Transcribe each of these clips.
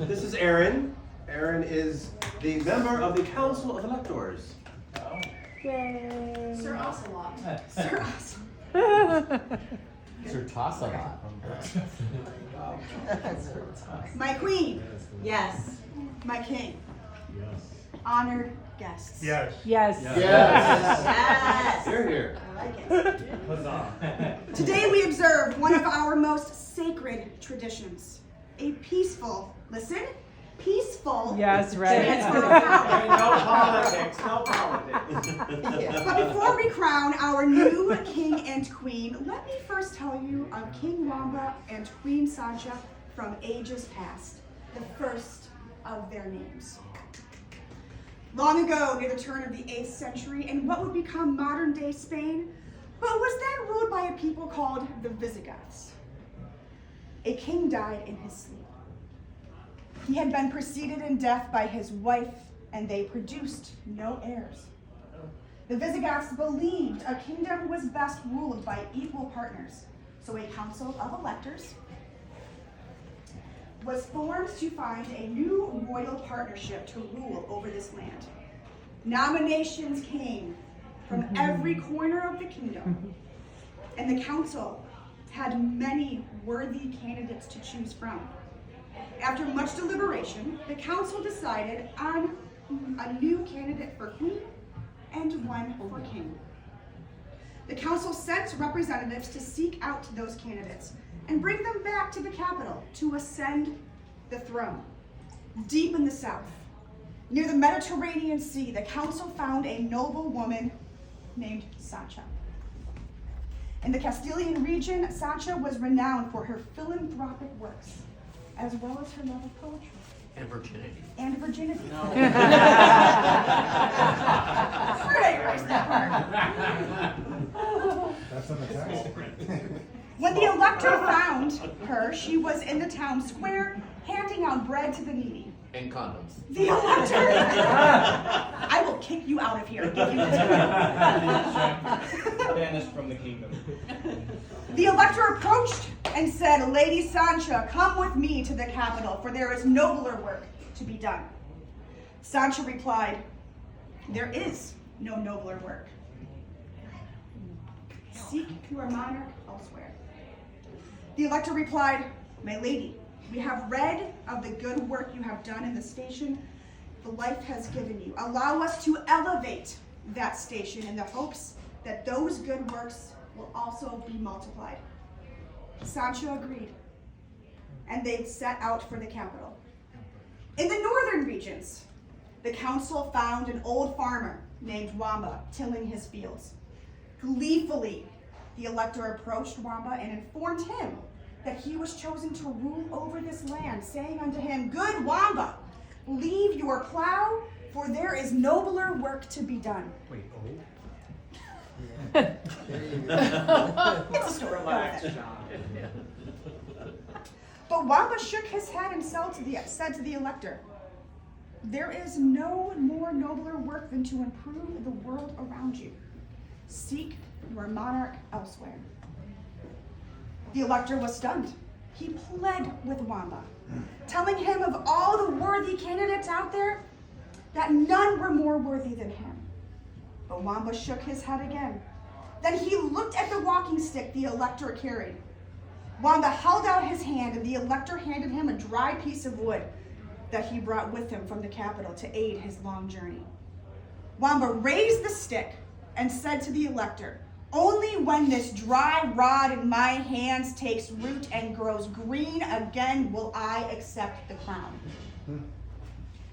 This is Erin. Erin is the member of the Council of Electors. Yay. Sir Ocelot. Sir Ocelot. Sir Toss-a-lot. My queen. Yes. My king. Yes. Honored guests. Yes. Yes. Yes. Here, here. I like it. Huzzah. Today we observe one of our most sacred traditions. A peaceful, listen, peaceful Yes, right. transfer of power. No politics. But before we crown our new king and queen, let me first tell you of King Wamba and Queen Saah from ages past, the first of their names. Long ago, near the turn of the 8th century, in what would become modern-day Spain, but was then ruled by a people called the Visigoths. A king died in his sleep. He had been preceded in death by his wife, and they produced no heirs. The Visigoths believed a kingdom was best ruled by equal partners, so a council of electors was formed to find a new royal partnership to rule over this land. Nominations came from every corner of the kingdom, and the council had many worthy candidates to choose from. After much deliberation, the council decided on a new candidate for queen and one for king. The council sent representatives to seek out those candidates and bring them back to the capital to ascend the throne. Deep in the south, near the Mediterranean Sea, the council found a noble woman named Saah. In the Castilian region, Saah was renowned for her philanthropic works, as well as her love of poetry. And virginity. And virginity. No. Where did I erase that part? That's on the text. When the elector found her, she was in the town square handing out bread to the needy. And condoms. The elector, I will kick you out of here and give you this. Banished from the kingdom. The elector approached and said, "Lady Saah, come with me to the capital, for there is nobler work to be done." Saah replied, "There is no nobler work. Seek your monarch elsewhere." The elector replied, "My lady, we have read of the good work you have done in the station the life has given you. Allow us to elevate that station in the hopes that those good works will also be multiplied." Saah agreed, and they set out for the capital. In the northern regions, the council found an old farmer named Wamba tilling his fields. Gleefully, the elector approached Wamba and informed him that he was chosen to rule over this land, saying unto him, "Good Wamba, leave your plow, for there is nobler work to be done." Wait, It's a story. Relax, John. But Wamba shook his head and said to the elector, "There is no more nobler work than to improve the world around you. Seek your monarch elsewhere." The elector was stunned. He pled with Wamba, telling him of all the worthy candidates out there, that none were more worthy than him. But Wamba shook his head again. Then he looked at the walking stick the elector carried. Wamba held out his hand, and the elector handed him a dry piece of wood that he brought with him from the capital to aid his long journey. Wamba raised the stick and said to the elector, "Only when this dry rod in my hands takes root and grows green again will I accept the crown."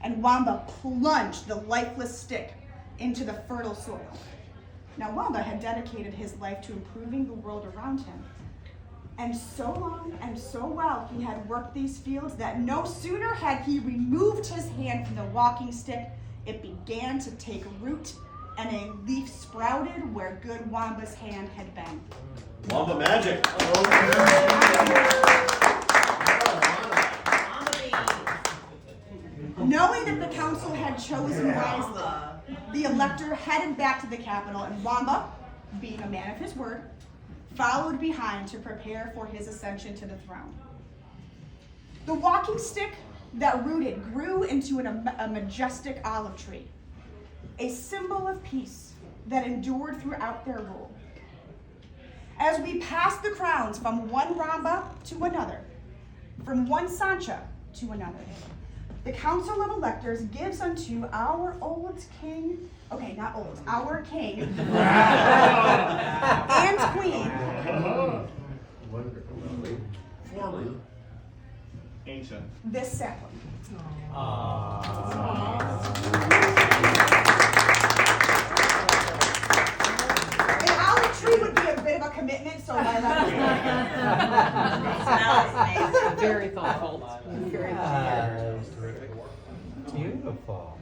And Wamba plunged the lifeless stick into the fertile soil. Now Wamba had dedicated his life to improving the world around him. And so long and so well he had worked these fields that no sooner had he removed his hand from the walking stick, it began to take root, and a leaf sprouted where good Wamba's hand had been. Wamba magic. Knowing that the council had chosen wisely, the elector headed back to the capital, and Wamba, being a man of his word, followed behind to prepare for his ascension to the throne. The walking stick that rooted grew into a majestic olive tree, a symbol of peace that endured throughout their rule. As we pass the crowns from one Wamba to another, from one Sancha to another, the Council of Electors gives unto our old king, okay, not old, our king and queen, Former. Ancient. this sapling. An olive tree would be a bit of a commitment, so I recommend. Very thoughtful. Very Beautiful.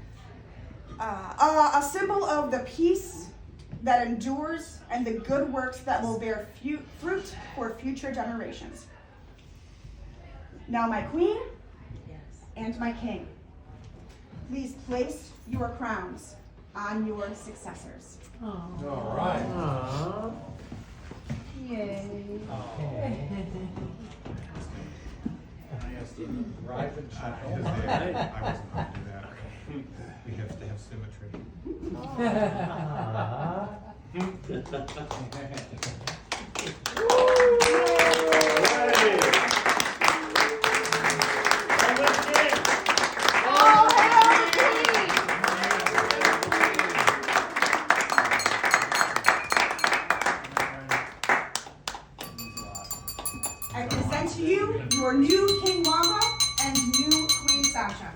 A symbol of the peace that endures and the good works that will bear fruit for future generations. Now, my queen and my king, please place your crowns on your successors. All right. Aww. Yay. Right. I wasn't going to do that. We have to have symmetry. I present to you your new King Wamba and new Queen Sasha.